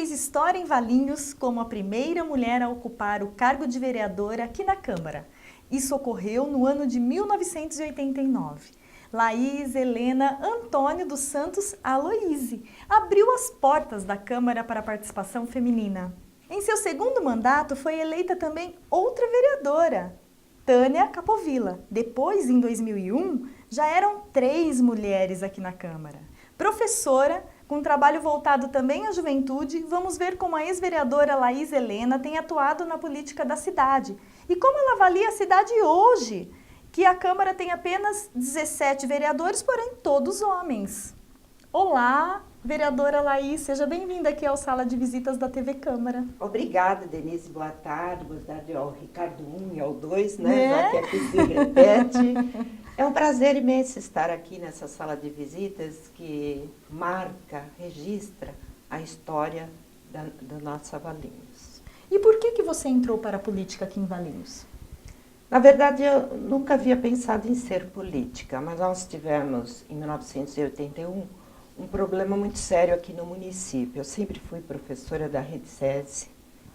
fez história em Valinhos como a primeira mulher a ocupar o cargo de vereadora aqui na Câmara. Isso ocorreu no ano de 1989. Laís Helena Antônio dos Santos Aloíse abriu as portas da Câmara para a participação feminina. Em seu segundo mandato, foi eleita também outra vereadora, Tânia Capovilla. Depois, em 2001, já eram 3 mulheres aqui na Câmara. Professora, com trabalho voltado também à juventude, vamos ver como a ex-vereadora Laís Helena tem atuado na política da cidade e como ela avalia a cidade hoje, que a Câmara tem apenas 17 vereadores, porém todos homens. Olá, vereadora Laís, seja bem-vinda aqui ao Sala de Visitas da TV Câmara. Obrigada, Denise, boa tarde ao Ricardo 1 e ao 2, né? Já que aqui se repete. É um prazer imenso estar aqui nessa sala de visitas que marca, registra a história da nossa Valinhos. E por que você entrou para a política aqui em Valinhos? Na verdade, eu nunca havia pensado em ser política, mas nós tivemos, em 1981, um problema muito sério aqui no município. Eu sempre fui professora da Rede SESI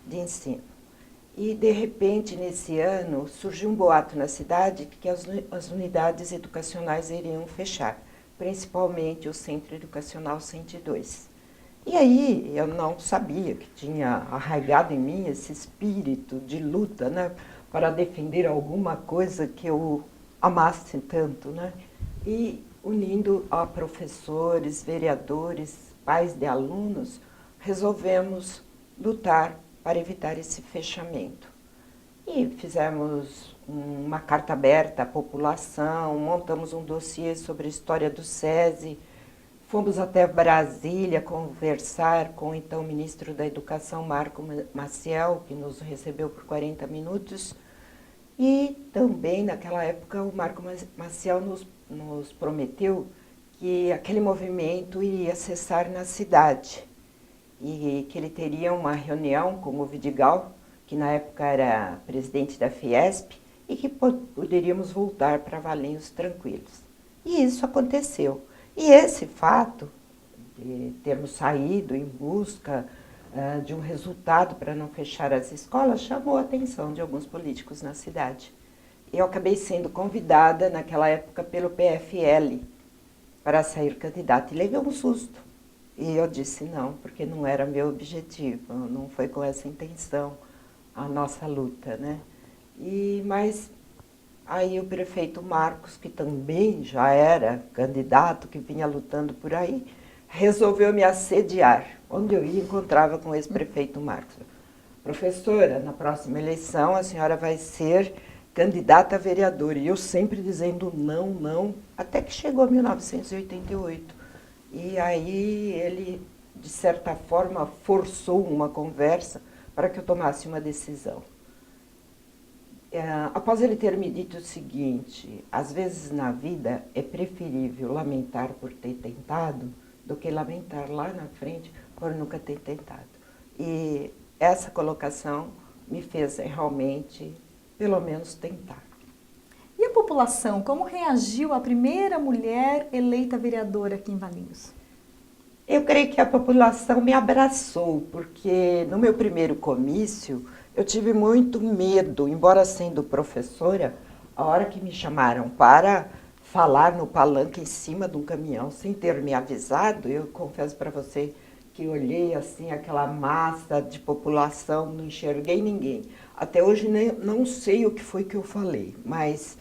de ensino. E, de repente, nesse ano, surgiu um boato na cidade que as unidades educacionais iriam fechar, principalmente o Centro Educacional 102. E aí, eu não sabia que tinha arraigado em mim esse espírito de luta, né, para defender alguma coisa que eu amasse tanto, né? E, unindo a professores, vereadores, pais de alunos, resolvemos lutar para evitar esse fechamento. E fizemos uma carta aberta à população, montamos um dossiê sobre a história do SESI, fomos até Brasília conversar com o então ministro da Educação, Marco Maciel, que nos recebeu por 40 minutos, e também naquela época o Marco Maciel nos prometeu que aquele movimento iria cessar na cidade e que ele teria uma reunião com o Vidigal, que na época era presidente da Fiesp, e que poderíamos voltar para Valinhos tranquilos. E isso aconteceu. E esse fato de termos saído em busca de um resultado para não fechar as escolas chamou a atenção de alguns políticos na cidade. Eu acabei sendo convidada naquela época pelo PFL para sair candidata e levei um susto. E eu disse não, porque não era meu objetivo, não foi com essa intenção a nossa luta, né? Mas aí o prefeito Marcos, que também já era candidato, que vinha lutando por aí, resolveu me assediar. Onde eu ia, encontrava com o ex-prefeito Marcos. Professora, na próxima eleição a senhora vai ser candidata a vereadora. E eu sempre dizendo não, não, até que chegou 1988. E aí ele, de certa forma, forçou uma conversa para que eu tomasse uma decisão. Após ele ter me dito o seguinte: às vezes na vida é preferível lamentar por ter tentado do que lamentar lá na frente por nunca ter tentado. E essa colocação me fez realmente, pelo menos, tentar. E a população, como reagiu à primeira mulher eleita vereadora aqui em Valinhos? Eu creio que a população me abraçou, porque no meu primeiro comício eu tive muito medo, embora sendo professora, a hora que me chamaram para falar no palanque em cima de um caminhão, sem ter me avisado, eu confesso para você que olhei assim aquela massa de população, não enxerguei ninguém. Até hoje não sei o que foi que eu falei, mas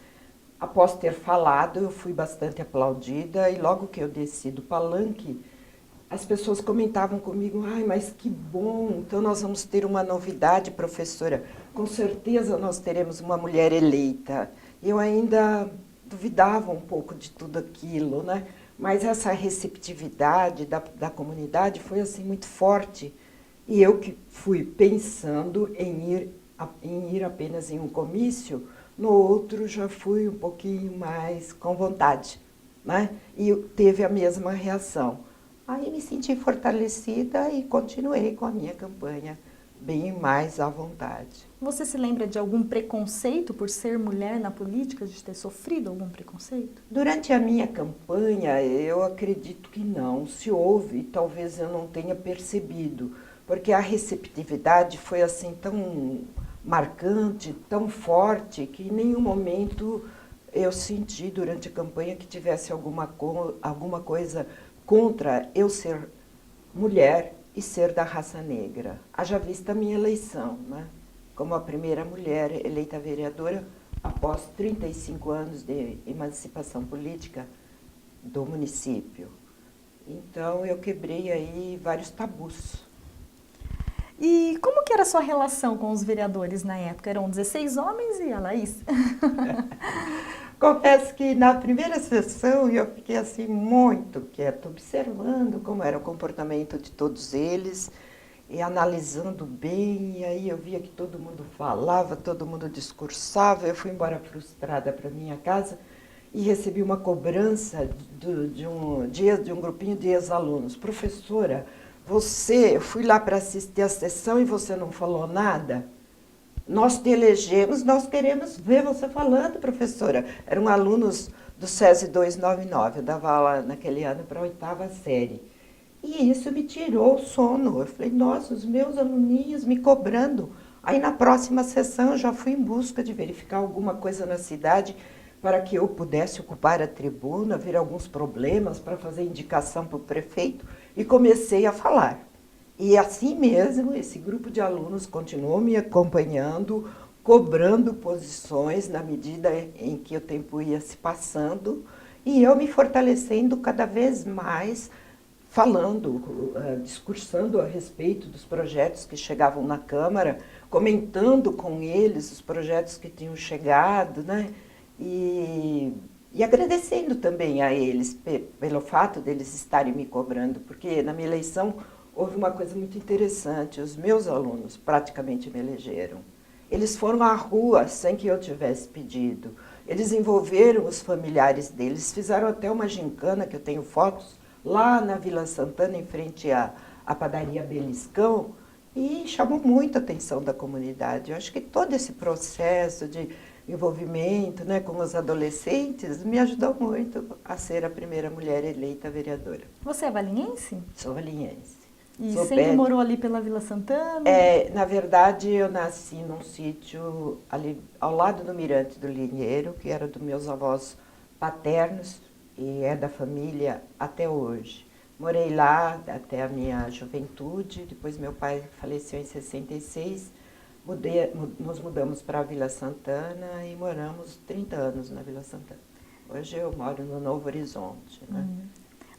após ter falado eu fui bastante aplaudida e logo que eu desci do palanque, as pessoas comentavam comigo: ai, mas que bom, então nós vamos ter uma novidade, professora. Com certeza nós teremos uma mulher eleita. Eu ainda duvidava um pouco de tudo aquilo, né? Mas essa receptividade da comunidade foi assim muito forte. E eu que fui pensando em ir apenas em um comício, no outro já fui um pouquinho mais com vontade, né? E teve a mesma reação. Aí me senti fortalecida e continuei com a minha campanha bem mais à vontade. Você se lembra de algum preconceito por ser mulher na política, de ter sofrido algum preconceito? Durante a minha campanha, eu acredito que não. Se houve, talvez eu não tenha percebido, porque a receptividade foi assim tão marcante, tão forte, que em nenhum momento eu senti durante a campanha que tivesse alguma coisa contra eu ser mulher e ser da raça negra. Haja vista a minha eleição, né? Como a primeira mulher eleita vereadora após 35 anos de emancipação política do município. Então, eu quebrei aí vários tabus. E como que era a sua relação com os vereadores na época? Eram 16 homens e a Laís? Confesso que na primeira sessão eu fiquei assim muito quieta, observando como era o comportamento de todos eles e analisando bem, e aí eu via que todo mundo falava, todo mundo discursava. Eu fui embora frustrada para minha casa e recebi uma cobrança de um grupinho de ex-alunos. Professora, eu fui lá para assistir a sessão e você não falou nada? Nós te elegemos, nós queremos ver você falando, professora. Eram alunos do SESI 299, eu dava aula naquele ano para a 8ª série. E isso me tirou o sono. Eu falei, nossa, os meus aluninhos me cobrando. Aí na próxima sessão eu já fui em busca de verificar alguma coisa na cidade para que eu pudesse ocupar a tribuna, ver alguns problemas para fazer indicação para o prefeito, e comecei a falar. E assim mesmo, esse grupo de alunos continuou me acompanhando, cobrando posições na medida em que o tempo ia se passando, e eu me fortalecendo cada vez mais, falando, discursando a respeito dos projetos que chegavam na Câmara, comentando com eles os projetos que tinham chegado, né? E agradecendo também a eles pelo fato deles estarem me cobrando, porque na minha eleição houve uma coisa muito interessante. Os meus alunos praticamente me elegeram. Eles foram à rua sem que eu tivesse pedido. Eles envolveram os familiares deles, fizeram até uma gincana, que eu tenho fotos, lá na Vila Santana, em frente à padaria Beliscão, e chamou muito a atenção da comunidade. Eu acho que todo esse processo de envolvimento, né, com os adolescentes me ajudou muito a ser a primeira mulher eleita vereadora. Você é valinhense? Sou valinhense. E sempre morou ali pela Vila Santana? Na verdade, eu nasci num sítio ali ao lado do Mirante do Linheiro, que era dos meus avós paternos e é da família até hoje. Morei lá até a minha juventude, depois meu pai faleceu em 66, nos mudamos para a Vila Santana e moramos 30 anos na Vila Santana. Hoje eu moro no Novo Horizonte, né?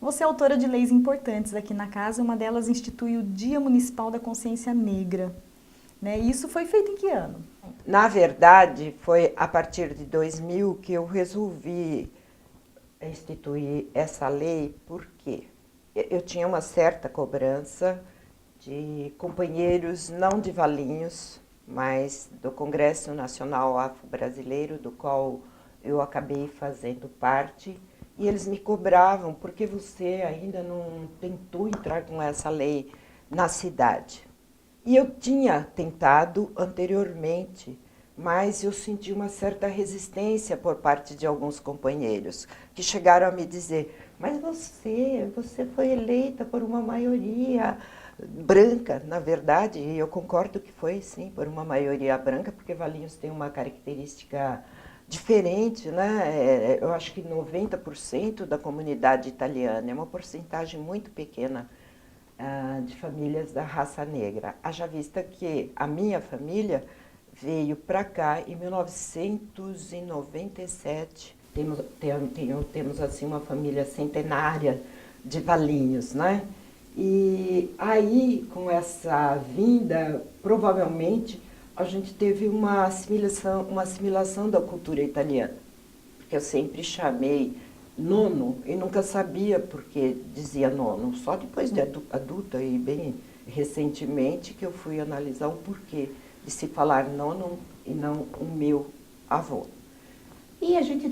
Você é autora de leis importantes aqui na casa, uma delas institui o Dia Municipal da Consciência Negra, né? E isso foi feito em que ano? Na verdade, foi a partir de 2000 que eu resolvi instituir essa lei, porque eu tinha uma certa cobrança de companheiros, não de Valinhos, mas do Congresso Nacional Afro-Brasileiro, do qual eu acabei fazendo parte. E eles me cobravam, porque você ainda não tentou entrar com essa lei na cidade? E eu tinha tentado anteriormente, mas eu senti uma certa resistência por parte de alguns companheiros, que chegaram a me dizer, mas você foi eleita por uma maioria branca, na verdade, e eu concordo que foi, sim, por uma maioria branca, porque Valinhos tem uma característica diferente, né? Eu acho que 90% da comunidade italiana é uma porcentagem muito pequena de famílias da raça negra. Haja vista que a minha família veio para cá em 1997. Temos assim uma família centenária de Valinhos, né? E aí, com essa vinda, provavelmente a gente teve uma assimilação da cultura italiana, porque eu sempre chamei nono e nunca sabia por que dizia nono, só depois de adulta e bem recentemente que eu fui analisar o porquê de se falar nono e não o meu avô. E a gente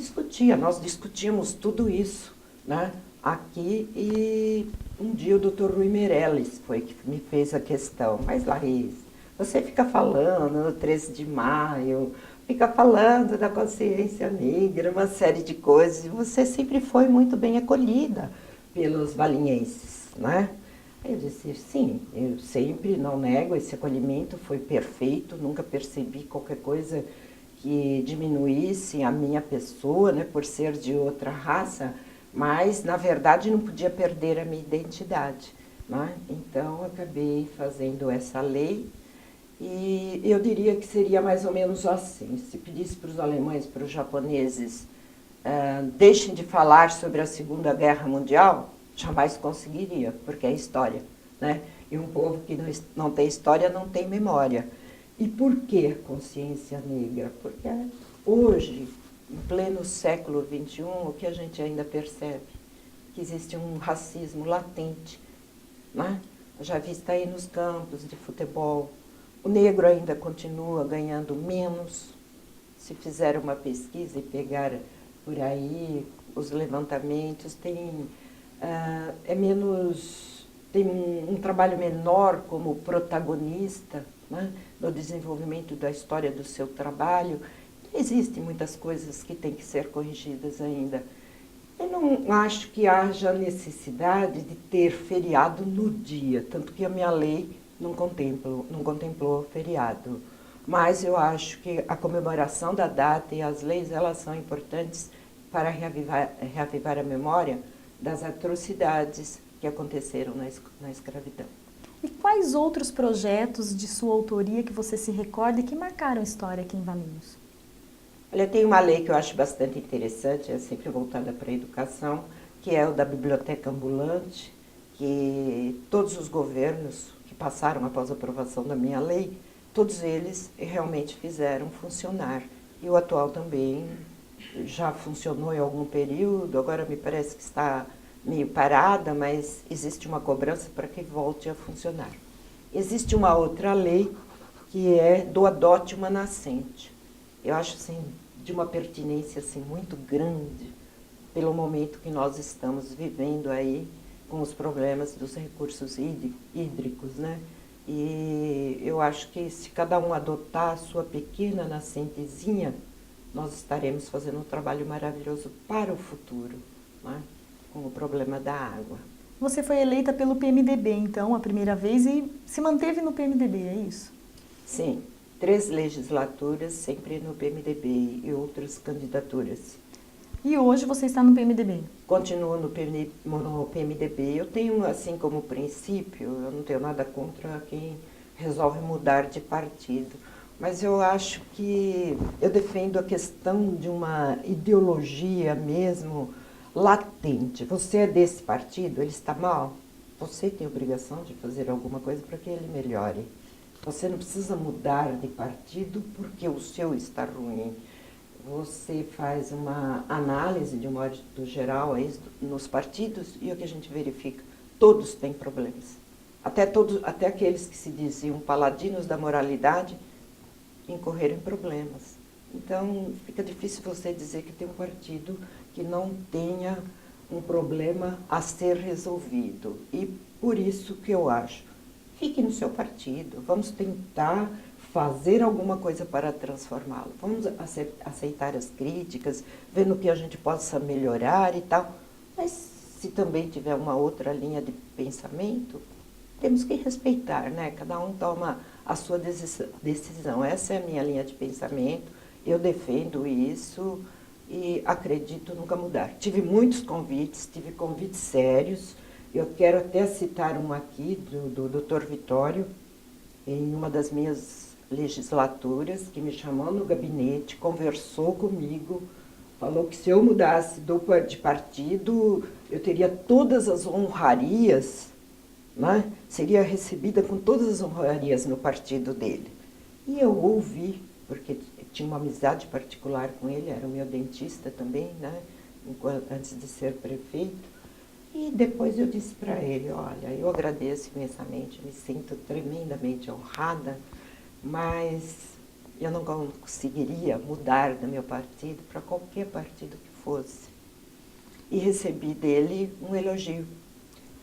nós discutíamos tudo isso, né, aqui, e um dia o Dr. Rui Meirelles foi que me fez a questão, mas Laís, você fica falando no 13 de maio, fica falando da consciência negra, uma série de coisas, e você sempre foi muito bem acolhida pelos valinhenses, né? Eu disse, sim, eu sempre não nego, esse acolhimento foi perfeito, nunca percebi qualquer coisa que diminuísse a minha pessoa, né, por ser de outra raça, mas, na verdade, não podia perder a minha identidade, né? Então, acabei fazendo essa lei e eu diria que seria mais ou menos assim, se pedisse para os alemães, para os japoneses, deixem de falar sobre a Segunda Guerra Mundial, jamais conseguiria, porque é história, né? E um povo que não tem história não tem memória. E por que consciência negra? Porque hoje, em pleno século XXI, o que a gente ainda percebe? Que existe um racismo latente, né? Já visto aí nos campos de futebol. O negro ainda continua ganhando menos. Se fizer uma pesquisa e pegar por aí os levantamentos, tem um trabalho menor como protagonista, né, no desenvolvimento da história do seu trabalho. Existem muitas coisas que têm que ser corrigidas ainda. Eu não acho que haja necessidade de ter feriado no dia, tanto que a minha lei não contemplou feriado. Mas eu acho que a comemoração da data e as leis, elas são importantes para reavivar a memória das atrocidades que aconteceram na escravidão. E quais outros projetos de sua autoria que você se recorda e que marcaram a história aqui em Valinhos? Olha, tem uma lei que eu acho bastante interessante, é sempre voltada para a educação, que é o da biblioteca ambulante, que todos os governos que passaram após a aprovação da minha lei, todos eles realmente fizeram funcionar. E o atual também já funcionou em algum período, agora me parece que está meio parada, mas existe uma cobrança para que volte a funcionar. Existe uma outra lei que é do adote uma nascente. Eu acho assim, de uma pertinência assim, muito grande pelo momento que nós estamos vivendo aí com os problemas dos recursos hídricos, né? E eu acho que se cada um adotar a sua pequena nascentezinha, nós estaremos fazendo um trabalho maravilhoso para o futuro, né? Com o problema da água. Você foi eleita pelo PMDB, então, a primeira vez e se manteve no PMDB, é isso? Sim, 3 legislaturas sempre no PMDB e outras candidaturas. E hoje você está no PMDB? Continuo no PMDB. Eu tenho, assim como princípio, eu não tenho nada contra quem resolve mudar de partido, mas eu acho que eu defendo a questão de uma ideologia mesmo latente. Você é desse partido, ele está mal, você tem a obrigação de fazer alguma coisa para que ele melhore. Você não precisa mudar de partido porque o seu está ruim. Você faz uma análise, de um modo geral, aí, nos partidos, e o que a gente verifica? Todos têm problemas. Até aqueles que se diziam paladinos da moralidade incorreram em problemas. Então, fica difícil você dizer que tem um partido que não tenha um problema a ser resolvido. E por isso que eu acho, fique no seu partido, vamos tentar fazer alguma coisa para transformá-lo. Vamos aceitar as críticas, ver no que a gente possa melhorar e tal. Mas se também tiver uma outra linha de pensamento, temos que respeitar, né? Cada um toma a sua decisão. Essa é a minha linha de pensamento. Eu defendo isso e acredito nunca mudar. Tive muitos convites, tive convites sérios. Eu quero até citar um aqui do Dr. Vitório, em uma das minhas legislaturas, que me chamou no gabinete, conversou comigo, falou que se eu mudasse de partido, eu teria todas as honrarias, né? Seria recebida com todas as honrarias no partido dele. E eu ouvi, porque tinha uma amizade particular com ele, era o meu dentista também, né? Antes de ser prefeito. E depois eu disse para ele, olha, eu agradeço imensamente, me sinto tremendamente honrada, mas eu não conseguiria mudar do meu partido para qualquer partido que fosse. E recebi dele um elogio.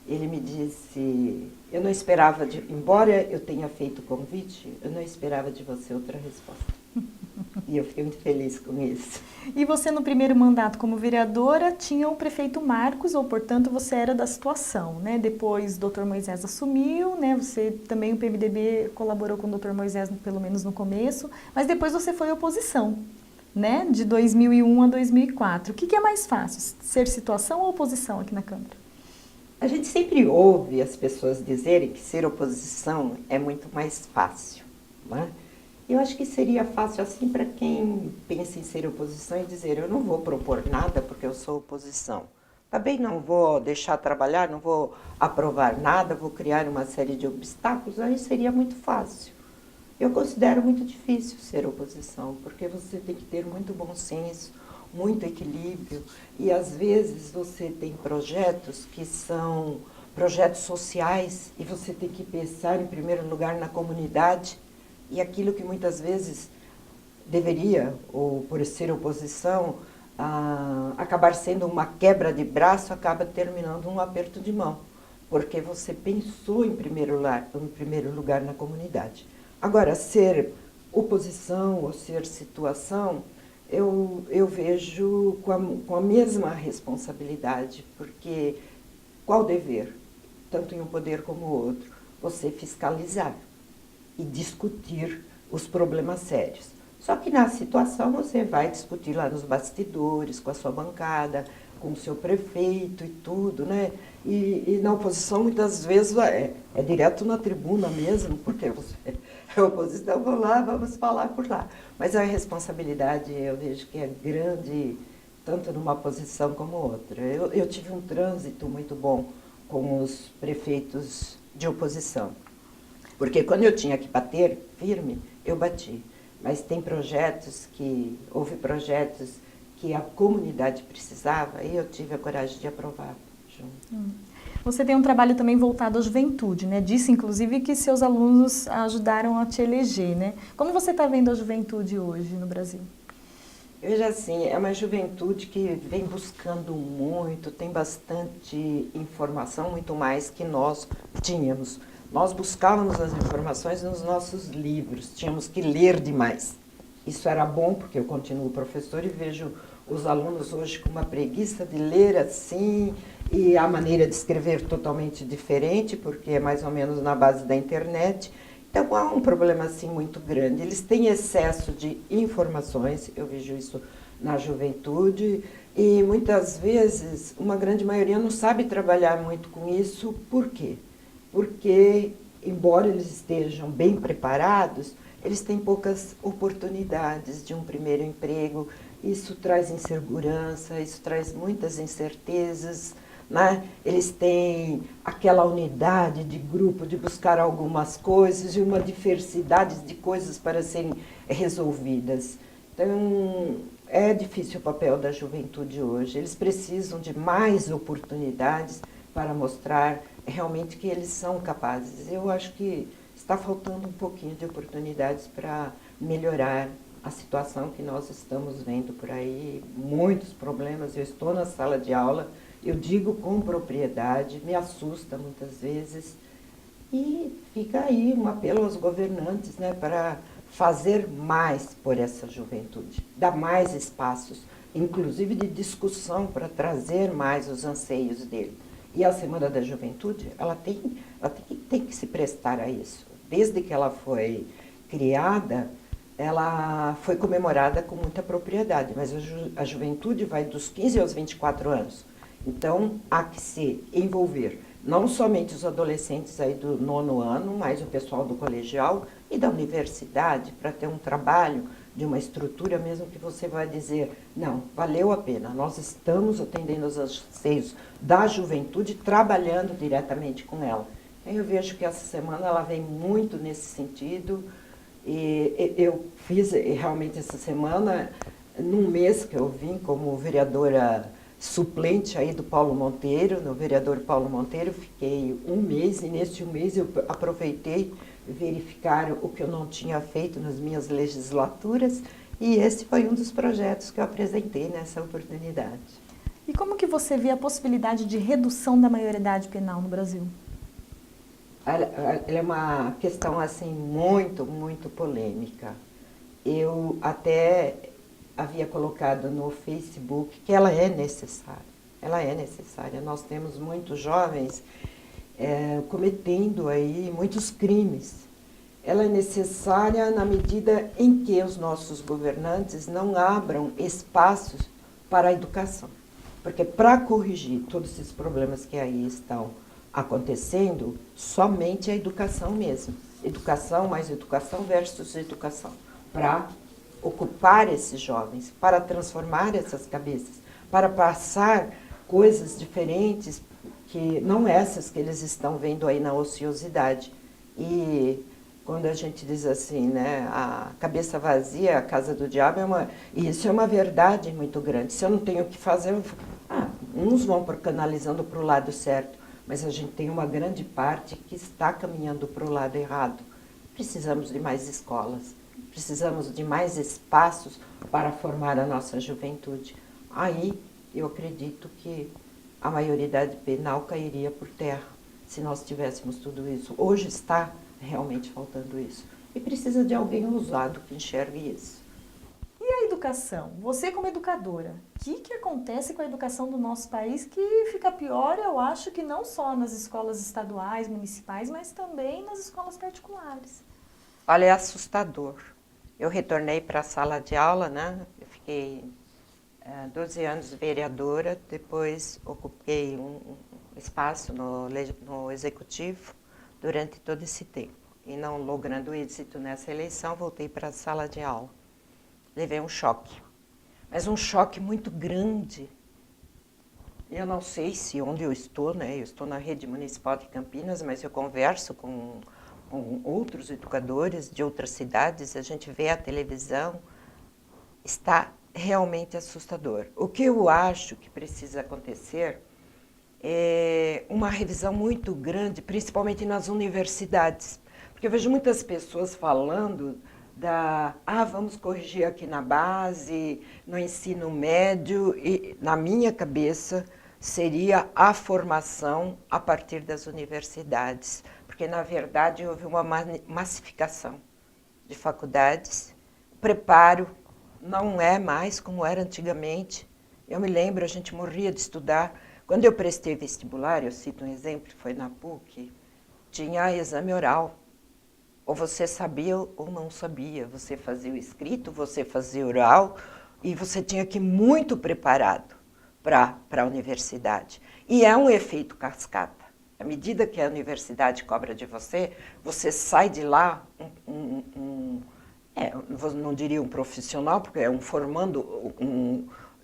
Ele me disse, eu não esperava, embora eu tenha feito o convite, eu não esperava de você outra resposta. E eu fiquei muito feliz com isso. E você, no primeiro mandato como vereadora, tinha o prefeito Marcos, ou, portanto, você era da situação, né? Depois, o Dr. Moisés assumiu, né? Você também, o PMDB, colaborou com o Dr. Moisés, pelo menos no começo, mas depois você foi oposição, né? De 2001 a 2004. O que é mais fácil, ser situação ou oposição aqui na Câmara? A gente sempre ouve as pessoas dizerem que ser oposição é muito mais fácil, né? Eu acho que seria fácil assim para quem pensa em ser oposição e dizer eu não vou propor nada porque eu sou oposição. Também não vou deixar trabalhar, não vou aprovar nada, vou criar uma série de obstáculos, aí seria muito fácil. Eu considero muito difícil ser oposição, porque você tem que ter muito bom senso, muito equilíbrio, e às vezes você tem projetos que são projetos sociais e você tem que pensar em primeiro lugar na comunidade. E aquilo que muitas vezes deveria, ou por ser oposição, acabar sendo uma quebra de braço, acaba terminando um aperto de mão, porque você pensou em primeiro lugar na comunidade. Agora, ser oposição ou ser situação, eu vejo com a mesma responsabilidade, porque qual dever, tanto em um poder como o outro, você fiscalizar e discutir os problemas sérios. Só que na situação você vai discutir lá nos bastidores, com a sua bancada, com o seu prefeito e tudo, né? E na oposição muitas vezes é direto na tribuna mesmo, porque você é oposição, vamos lá, vamos falar por lá. Mas a responsabilidade eu vejo que é grande, tanto numa posição como outra. Eu tive um trânsito muito bom com os prefeitos de oposição. Porque quando eu tinha que bater firme, eu bati. Mas houve projetos que a comunidade precisava e eu tive a coragem de aprovar junto. Você tem um trabalho também voltado à juventude, né? Disse, inclusive, que seus alunos ajudaram a te eleger, né? Como você está vendo a juventude hoje no Brasil? Veja assim, é uma juventude que vem buscando muito, tem bastante informação, muito mais que nós tínhamos. Nós buscávamos as informações nos nossos livros, tínhamos que ler demais. Isso era bom, porque eu continuo professor e vejo os alunos hoje com uma preguiça de ler assim, e a maneira de escrever totalmente diferente, porque é mais ou menos na base da internet. Então há um problema assim muito grande. Eles têm excesso de informações, eu vejo isso na juventude, e muitas vezes uma grande maioria não sabe trabalhar muito com isso. Por quê? Porque, embora eles estejam bem preparados, eles têm poucas oportunidades de um primeiro emprego. Isso traz insegurança, isso traz muitas incertezas, né? Eles têm aquela unidade de grupo de buscar algumas coisas e uma diversidade de coisas para serem resolvidas. Então, é difícil o papel da juventude hoje. Eles precisam de mais oportunidades para mostrar realmente que eles são capazes. Eu acho que está faltando um pouquinho de oportunidades para melhorar a situação que nós estamos vendo por aí, muitos problemas. Eu estou na sala de aula, eu digo com propriedade, me assusta muitas vezes, e fica aí um apelo aos governantes, né, para fazer mais por essa juventude, dar mais espaços, inclusive de discussão, para trazer mais os anseios dele. E a Semana da Juventude, ela tem que se prestar a isso. Desde que ela foi criada, ela foi comemorada com muita propriedade, mas a juventude vai dos 15 aos 24 anos. Então, há que se envolver não somente os adolescentes aí do 9º ano, mas o pessoal do colegial e da universidade, para ter um trabalho de uma estrutura mesmo que você vai dizer, não, valeu a pena, nós estamos atendendo os anseios da juventude, trabalhando diretamente com ela. Eu vejo que essa semana ela vem muito nesse sentido, e eu fiz realmente essa semana, num mês que eu vim como vereadora suplente aí do Paulo Monteiro, no vereador Paulo Monteiro, fiquei um mês, e nesse um mês eu aproveitei verificar o que eu não tinha feito nas minhas legislaturas, e esse foi um dos projetos que eu apresentei nessa oportunidade. E como que você vê a possibilidade de redução da maioridade penal no Brasil? Ela é uma questão assim muito, muito polêmica. eu até havia colocado no Facebook que ela é necessária. Ela é necessária. Nós temos muitos jovens cometendo aí muitos crimes. Ela é necessária na medida em que os nossos governantes não abram espaços para a educação. Porque para corrigir todos esses problemas que aí estão acontecendo, somente a educação mesmo. Educação mais educação versus educação. Para ocupar esses jovens, para transformar essas cabeças, para passar coisas diferentes, que não essas que eles estão vendo aí na ociosidade. E quando a gente diz assim, né, a cabeça vazia, a casa do diabo, isso é uma verdade muito grande. Se eu não tenho o que fazer, uns vão canalizando para o lado certo, mas a gente tem uma grande parte que está caminhando para o lado errado. Precisamos de mais escolas, precisamos de mais espaços para formar a nossa juventude. Aí eu acredito que a maioridade penal cairia por terra, se nós tivéssemos tudo isso. Hoje está realmente faltando isso. E precisa de alguém ousado que enxergue isso. E a educação? Você como educadora, o que acontece com a educação do nosso país que fica pior, eu acho, que não só nas escolas estaduais, municipais, mas também nas escolas particulares? Olha, é assustador. Eu retornei para a sala de aula, né? Eu fiquei 12 anos vereadora, depois ocupei um espaço no executivo durante todo esse tempo. E não logrando êxito nessa eleição, voltei para a sala de aula. Levei um choque, mas um choque muito grande. Eu não sei se onde eu estou, né? Eu estou na rede municipal de Campinas, mas eu converso com outros educadores de outras cidades, a gente vê a televisão, está realmente assustador. O que eu acho que precisa acontecer é uma revisão muito grande, principalmente nas universidades, porque eu vejo muitas pessoas falando vamos corrigir aqui na base, no ensino médio, e na minha cabeça seria a formação a partir das universidades, porque na verdade houve uma massificação de faculdades, o preparo não é mais como era antigamente. Eu me lembro, a gente morria de estudar. Quando eu prestei vestibular, eu cito um exemplo, foi na PUC, tinha exame oral. Ou você sabia ou não sabia, você fazia o escrito, você fazia oral, e você tinha que ir muito preparado para a universidade. E é um efeito cascata. À medida que a universidade cobra de você, você sai de lá, não diria um profissional, porque é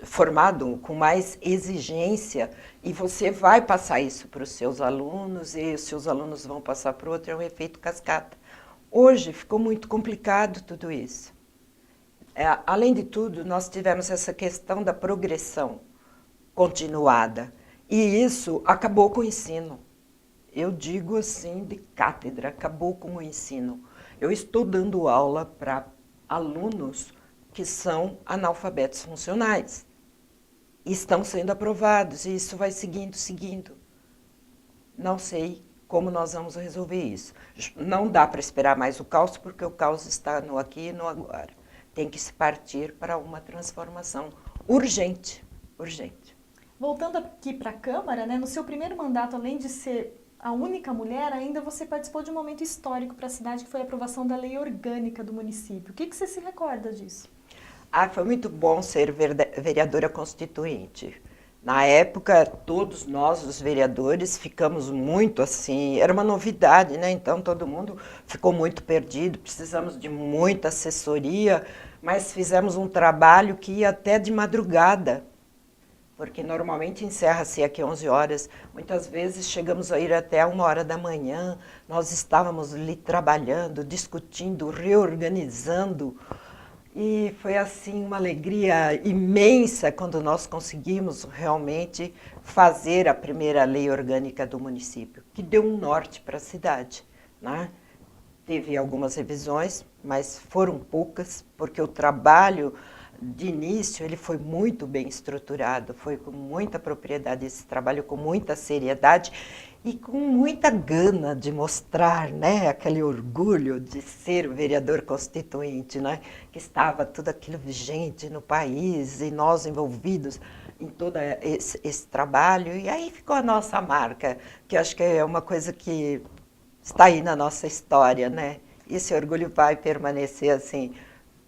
formado com mais exigência, e você vai passar isso para os seus alunos, e os seus alunos vão passar para o outro, é um efeito cascata. Hoje ficou muito complicado tudo isso. Além de tudo, nós tivemos essa questão da progressão continuada, e isso acabou com o ensino. Eu digo assim, de cátedra, acabou com o ensino. Eu estou dando aula para alunos que são analfabetos funcionais. E estão sendo aprovados, e isso vai seguindo. Não sei como nós vamos resolver isso. Não dá para esperar mais o caos, porque o caos está no aqui e no agora. Tem que se partir para uma transformação urgente, urgente. Voltando aqui para a Câmara, né, no seu primeiro mandato, além de ser a única mulher, ainda você participou de um momento histórico para a cidade, que foi a aprovação da lei orgânica do município. O que você se recorda disso? Foi muito bom ser vereadora constituinte. Na época, todos nós, os vereadores, ficamos muito assim, era uma novidade, né? Então todo mundo ficou muito perdido, precisamos de muita assessoria, mas fizemos um trabalho que ia até de madrugada, porque normalmente encerra-se aqui 11 horas, muitas vezes chegamos a ir até 1h da manhã, nós estávamos ali trabalhando, discutindo, reorganizando. E foi assim uma alegria imensa quando nós conseguimos realmente fazer a primeira lei orgânica do município, que deu um norte para a cidade, né? Teve algumas revisões, mas foram poucas, porque o trabalho de início ele foi muito bem estruturado, foi com muita propriedade esse trabalho, com muita seriedade, e com muita gana de mostrar, né, aquele orgulho de ser o vereador constituinte, né, que estava tudo aquilo vigente no país e nós envolvidos em todo esse trabalho. E aí ficou a nossa marca, que acho que é uma coisa que está aí na nossa história, né? Esse orgulho vai permanecer assim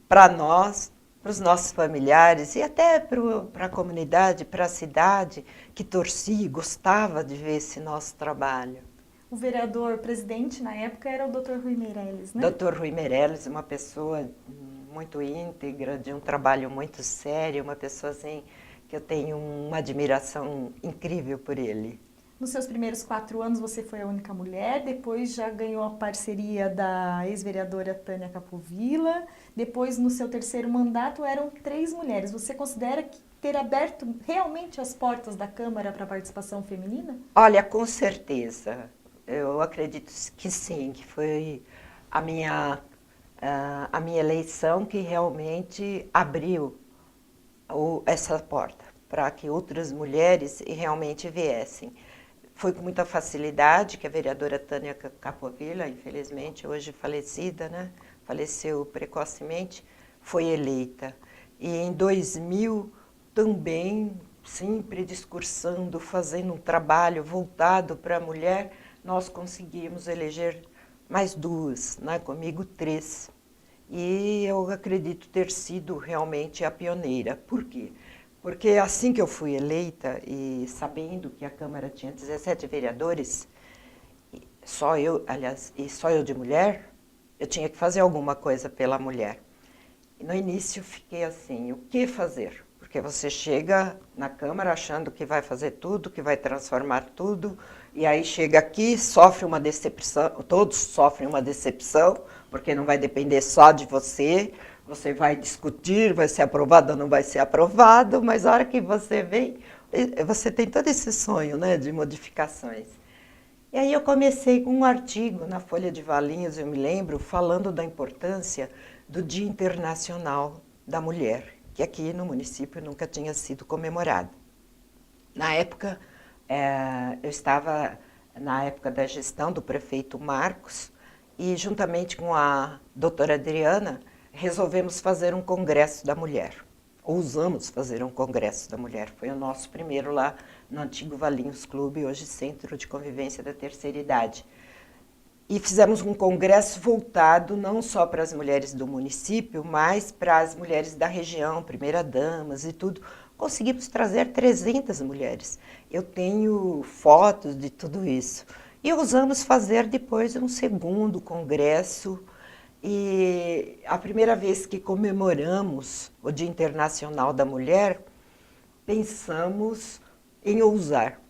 para nós, para os nossos familiares e até para a comunidade, para a cidade que torcia e gostava de ver esse nosso trabalho. O vereador presidente na época era o Dr. Rui Meirelles, né? Dr. Rui Meirelles, uma pessoa muito íntegra, de um trabalho muito sério, uma pessoa assim que eu tenho uma admiração incrível por ele. Nos seus primeiros 4 anos você foi a única mulher, depois já ganhou a parceria da ex-vereadora Tânia Capovilla, depois no seu terceiro mandato eram 3 mulheres. Você considera que ter aberto realmente as portas da Câmara para a participação feminina? Olha, com certeza. Eu acredito que sim, que foi a minha eleição que realmente abriu essa porta para que outras mulheres realmente viessem. Foi com muita facilidade que a vereadora Tânia Capovilla, infelizmente hoje falecida, né, faleceu precocemente, foi eleita. E em 2000 também, sempre discursando, fazendo um trabalho voltado para a mulher, nós conseguimos eleger mais 2, né, comigo 3. E eu acredito ter sido realmente a pioneira. Por quê? Porque assim que eu fui eleita e sabendo que a Câmara tinha 17 vereadores, só eu, aliás, e só eu de mulher, eu tinha que fazer alguma coisa pela mulher. E no início fiquei assim, o que fazer? Porque você chega na Câmara achando que vai fazer tudo, que vai transformar tudo, e aí chega aqui, sofre uma decepção, todos sofrem uma decepção, porque não vai depender só de você. Você vai discutir, vai ser aprovado ou não vai ser aprovado, mas a hora que você vem, você tem todo esse sonho, né, de modificações. E aí eu comecei com um artigo na Folha de Valinhos, eu me lembro, falando da importância do Dia Internacional da Mulher, que aqui no município nunca tinha sido comemorado. Na época, eu estava na época da gestão do prefeito Marcos e juntamente com a doutora Adriana, resolvemos fazer um congresso da mulher. Ousamos fazer um congresso da mulher. Foi o nosso primeiro lá no antigo Valinhos Clube, hoje Centro de Convivência da Terceira Idade. E fizemos um congresso voltado não só para as mulheres do município, mas para as mulheres da região, primeira-damas e tudo. Conseguimos trazer 300 mulheres. Eu tenho fotos de tudo isso. E ousamos fazer depois um segundo congresso. E a primeira vez que comemoramos o Dia Internacional da Mulher, pensamos em ousar.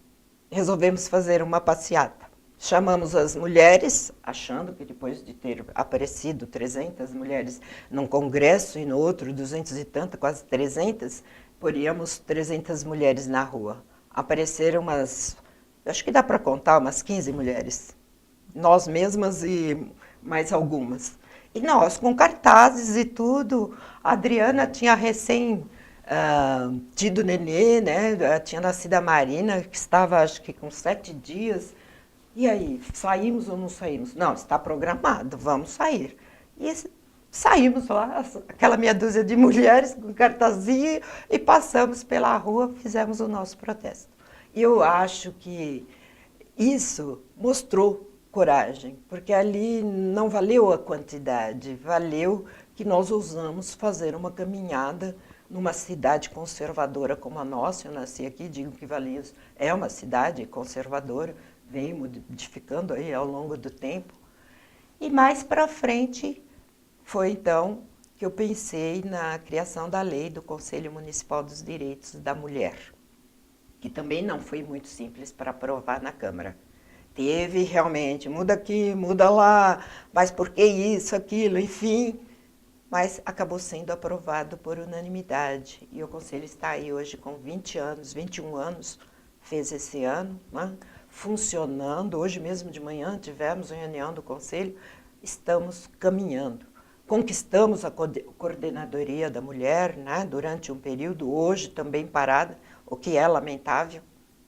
Resolvemos fazer uma passeata. Chamamos as mulheres, achando que depois de ter aparecido 300 mulheres num congresso e no outro 200 e tanto, quase 300, poríamos 300 mulheres na rua. Apareceram acho que dá para contar, umas 15 mulheres. Nós mesmas e mais algumas. E nós, com cartazes e tudo, a Adriana tinha recém tido nenê, né? Tinha nascido a Marina, que estava acho que com 7 dias. E aí, saímos ou não saímos? Não, está programado, vamos sair. E saímos lá, aquela meia dúzia de mulheres com cartazinho, e passamos pela rua, fizemos o nosso protesto. E eu acho que isso mostrou coragem, porque ali não valeu a quantidade, valeu que nós ousamos fazer uma caminhada numa cidade conservadora como a nossa. Eu nasci aqui, digo que Valinhos é uma cidade conservadora, vem modificando aí ao longo do tempo. E mais para frente foi então que eu pensei na criação da lei do Conselho Municipal dos Direitos da Mulher, que também não foi muito simples para aprovar na Câmara. Teve realmente, muda aqui, muda lá, mas por que isso, aquilo, enfim. Mas acabou sendo aprovado por unanimidade. E o Conselho está aí hoje com 20 anos, 21 anos, fez esse ano, né, funcionando. Hoje mesmo de manhã tivemos uma reunião do Conselho, estamos caminhando. Conquistamos a coordenadoria da mulher, né, durante um período, hoje também parada, o que é lamentável,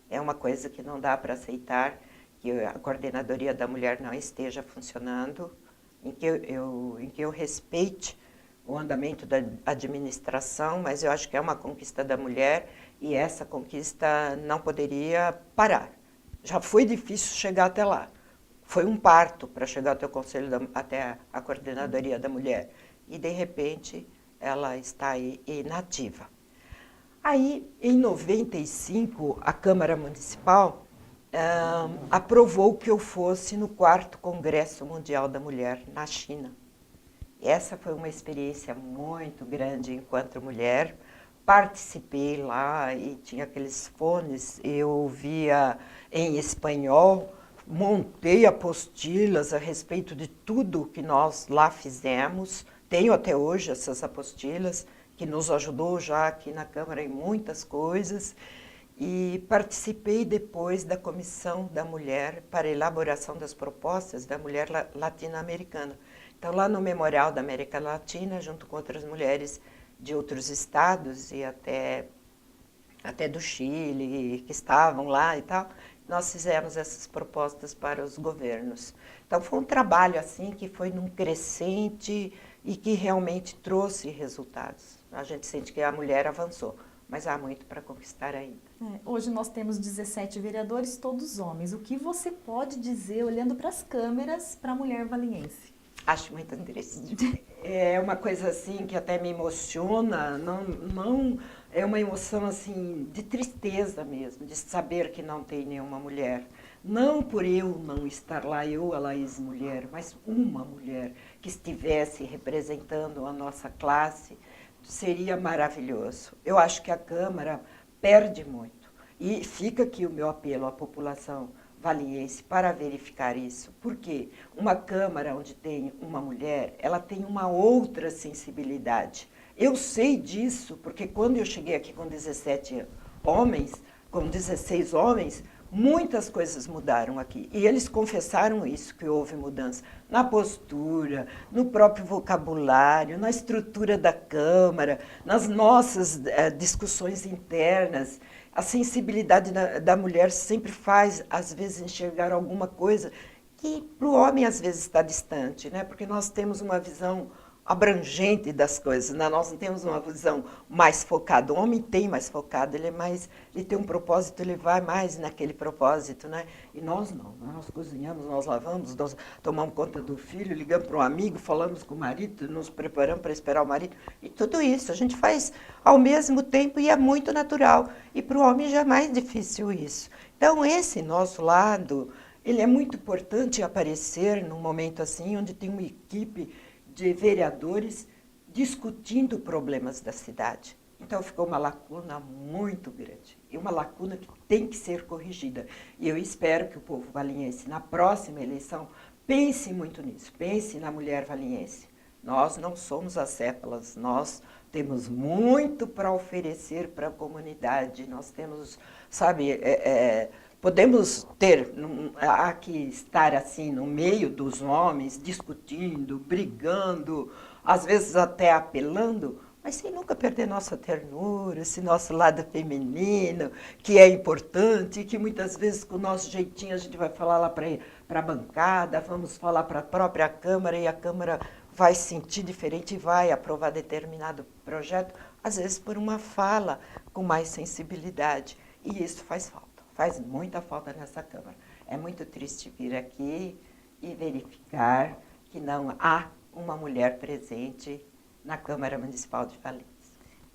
é uma coisa que não dá para aceitar, que a Coordenadoria da Mulher não esteja funcionando, em que eu respeite o andamento da administração, mas eu acho que é uma conquista da mulher e essa conquista não poderia parar. Já foi difícil chegar até lá. Foi um parto para chegar até o Conselho, até a Coordenadoria da Mulher. E, de repente, ela está aí inativa. Aí, em 95, a Câmara Municipal aprovou que eu fosse no 4º Congresso Mundial da Mulher, na China. Essa foi uma experiência muito grande enquanto mulher. Participei lá e tinha aqueles fones, eu ouvia em espanhol, montei apostilas a respeito de tudo que nós lá fizemos. Tenho até hoje essas apostilas, que nos ajudou já aqui na Câmara em muitas coisas. E participei depois da Comissão da Mulher para a elaboração das propostas da mulher latino-americana. Então, lá no Memorial da América Latina, junto com outras mulheres de outros estados e até do Chile, que estavam lá e tal, nós fizemos essas propostas para os governos. Então, foi um trabalho assim que foi num crescente e que realmente trouxe resultados. A gente sente que a mulher avançou, mas há muito para conquistar ainda. Hoje nós temos 17 vereadores, todos homens. O que você pode dizer, olhando para as câmeras, para a mulher valiense? Acho muito interessante. É uma coisa assim que até me emociona, não é uma emoção assim de tristeza mesmo, de saber que não tem nenhuma mulher. Não por eu não estar lá, eu, a Laís mulher, mas uma mulher que estivesse representando a nossa classe, seria maravilhoso. Eu acho que a Câmara perde muito. E fica aqui o meu apelo à população valiense para verificar isso. Porque uma Câmara onde tem uma mulher, ela tem uma outra sensibilidade. Eu sei disso, porque quando eu cheguei aqui com 17 homens, com 16 homens, muitas coisas mudaram aqui. E eles confessaram isso, que houve mudança na postura, no próprio vocabulário, na estrutura da Câmara, nas nossas discussões internas. A sensibilidade da mulher sempre faz, às vezes, enxergar alguma coisa que para o homem, às vezes, está distante, né? Porque nós temos uma visão abrangente das coisas, né? Nós não temos uma visão mais focada. O homem tem mais focado, ele tem um propósito, ele vai mais naquele propósito, né? E nós não, nós cozinhamos, nós lavamos, nós tomamos conta do filho, ligamos para um amigo, falamos com o marido, nos preparamos para esperar o marido, e tudo isso a gente faz ao mesmo tempo e é muito natural. E para o homem já é mais difícil isso. Então, esse nosso lado, ele é muito importante aparecer num momento assim, onde tem uma equipe de vereadores discutindo problemas da cidade. Então, ficou uma lacuna muito grande, e uma lacuna que tem que ser corrigida. E eu espero que o povo valiense, na próxima eleição, pense muito nisso, pense na mulher valiense. Nós não somos acéfalas, nós temos muito para oferecer para a comunidade, nós temos, sabe, podemos aqui estar assim no meio dos homens, discutindo, brigando, às vezes até apelando, mas sem nunca perder nossa ternura, esse nosso lado feminino, que é importante, e que muitas vezes com o nosso jeitinho a gente vai falar lá para a bancada, vamos falar para a própria Câmara, e a Câmara vai se sentir diferente e vai aprovar determinado projeto, às vezes por uma fala com mais sensibilidade, e isso faz falta. Faz muita falta nessa Câmara. É muito triste vir aqui e verificar que não há uma mulher presente na Câmara Municipal de Valinhos.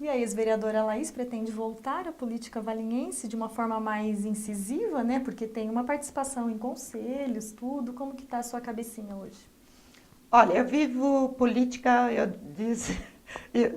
E a ex-vereadora Laís pretende voltar à política valinhense de uma forma mais incisiva, né? Porque tem uma participação em conselhos, tudo. Como que está a sua cabecinha hoje? Olha, eu vivo política,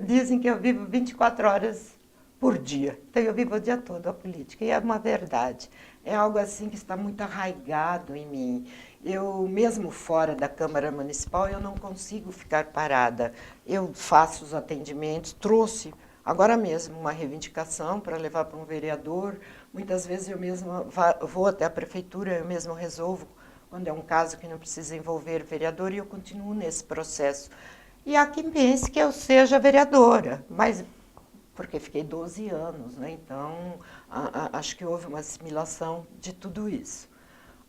dizem que eu vivo 24 horas por dia. Então, eu vivo o dia todo a política, e é uma verdade. É algo assim que está muito arraigado em mim. Eu, mesmo fora da Câmara Municipal, eu não consigo ficar parada. Eu faço os atendimentos, trouxe agora mesmo uma reivindicação para levar para um vereador. Muitas vezes eu mesma vou até a prefeitura, eu mesma resolvo, quando é um caso que não precisa envolver vereador, e eu continuo nesse processo. E há quem pense que eu seja vereadora, mas porque fiquei 12 anos, né? Então, acho que houve uma assimilação de tudo isso.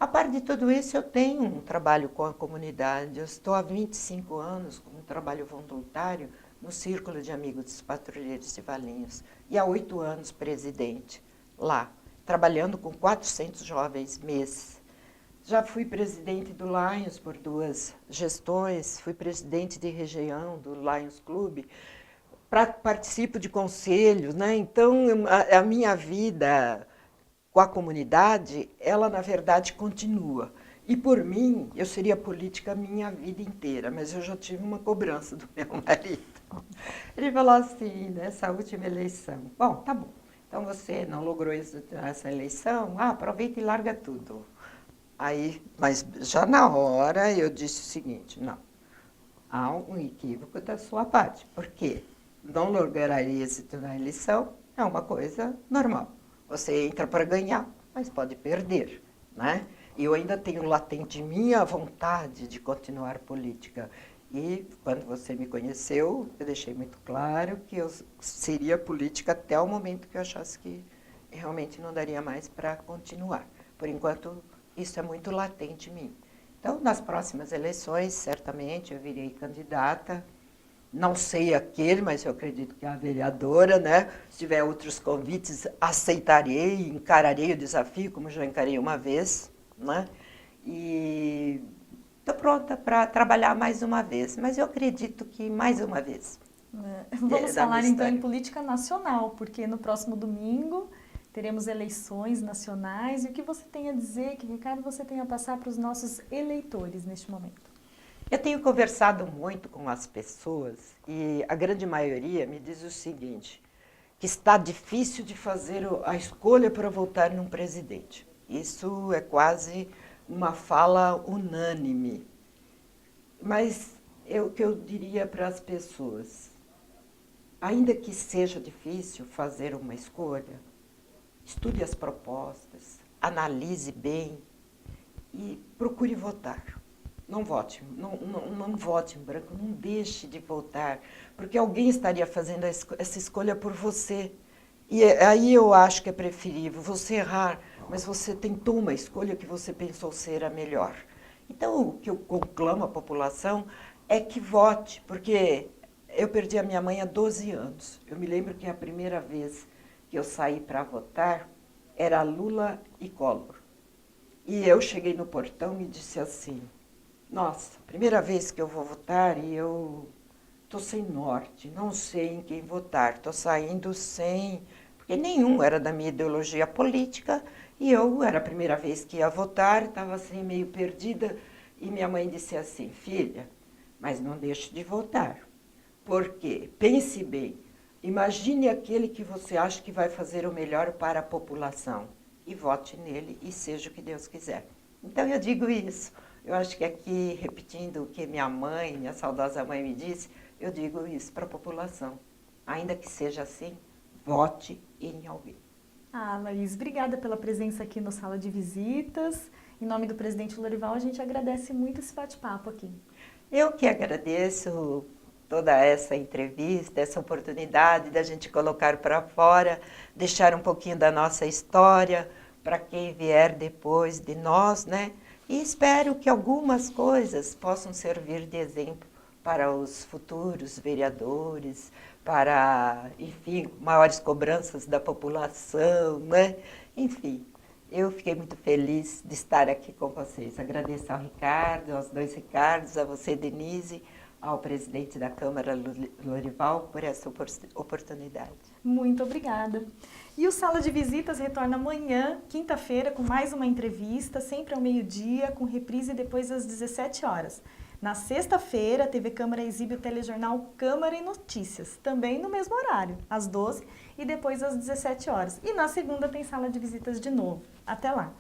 A parte de tudo isso, eu tenho um trabalho com a comunidade. Eu estou há 25 anos com um trabalho voluntário no Círculo de Amigos dos Patrulheiros de Valinhos. E há 8 anos presidente lá, trabalhando com 400 jovens mês. Já fui presidente do Lions por 2 gestões, fui presidente de região do Lions Clube, participo de conselhos, né? Então a minha vida com a comunidade, ela na verdade continua. E por mim, eu seria política a minha vida inteira, mas eu já tive uma cobrança do meu marido. Ele falou assim, nessa última eleição, bom, tá bom, então você não logrou essa eleição, aproveita e larga tudo. Aí, mas já na hora eu disse o seguinte, não, há um equívoco da sua parte, porque não lograr êxito na eleição é uma coisa normal. Você entra para ganhar, mas pode perder, né? E eu ainda tenho latente minha vontade de continuar política. E quando você me conheceu, eu deixei muito claro que eu seria política até o momento que eu achasse que realmente não daria mais para continuar. Por enquanto, isso é muito latente em mim. Então, nas próximas eleições, certamente eu virei candidata. Não sei aquele, mas eu acredito que é a vereadora, né? Se tiver outros convites, aceitarei, encararei o desafio, como já encarei uma vez, né? E estou pronta para trabalhar mais uma vez, mas eu acredito que mais uma vez. Vamos falar então em política nacional, porque no próximo domingo teremos eleições nacionais. E o que você tem a dizer, que recado você tem a passar para os nossos eleitores neste momento? Eu tenho conversado muito com as pessoas e a grande maioria me diz o seguinte, que está difícil de fazer a escolha para votar num presidente. Isso é quase uma fala unânime. Mas o que eu diria para as pessoas, ainda que seja difícil fazer uma escolha, estude as propostas, analise bem e procure votar. Não vote, não vote em branco, não deixe de votar, porque alguém estaria fazendo essa escolha por você. E aí eu acho que é preferível você errar, mas você tentou uma escolha que você pensou ser a melhor. Então, o que eu conclamo à população é que vote, porque eu perdi a minha mãe há 12 anos. Eu me lembro que a primeira vez que eu saí para votar era Lula e Collor. E eu cheguei no portão e disse assim, nossa, primeira vez que eu vou votar e eu estou sem norte, não sei em quem votar, estou saindo sem... Porque nenhum era da minha ideologia política e eu era a primeira vez que ia votar, estava assim meio perdida e minha mãe disse assim, filha, mas não deixe de votar, porque pense bem, imagine aquele que você acha que vai fazer o melhor para a população e vote nele e seja o que Deus quiser. Então eu digo isso. Eu acho que aqui, repetindo o que minha saudosa mãe me disse, eu digo isso para a população. Ainda que seja assim, vote em alguém. Laís, obrigada pela presença aqui no Sala de Visitas. Em nome do presidente Lorival, a gente agradece muito esse bate-papo aqui. Eu que agradeço toda essa entrevista, essa oportunidade da gente colocar para fora, deixar um pouquinho da nossa história para quem vier depois de nós, né? E espero que algumas coisas possam servir de exemplo para os futuros vereadores, para, enfim, maiores cobranças da população, né? Enfim, eu fiquei muito feliz de estar aqui com vocês. Agradeço ao Ricardo, aos 2 Ricardos, a você, Denise, ao presidente da Câmara, Lorival, por essa oportunidade. Muito obrigada. E o Sala de Visitas retorna amanhã, quinta-feira, com mais uma entrevista, sempre ao meio-dia, com reprise depois às 17 horas. Na sexta-feira, a TV Câmara exibe o telejornal Câmara e Notícias, também no mesmo horário, às 12 e depois às 17 horas. E na segunda tem Sala de Visitas de novo. Até lá!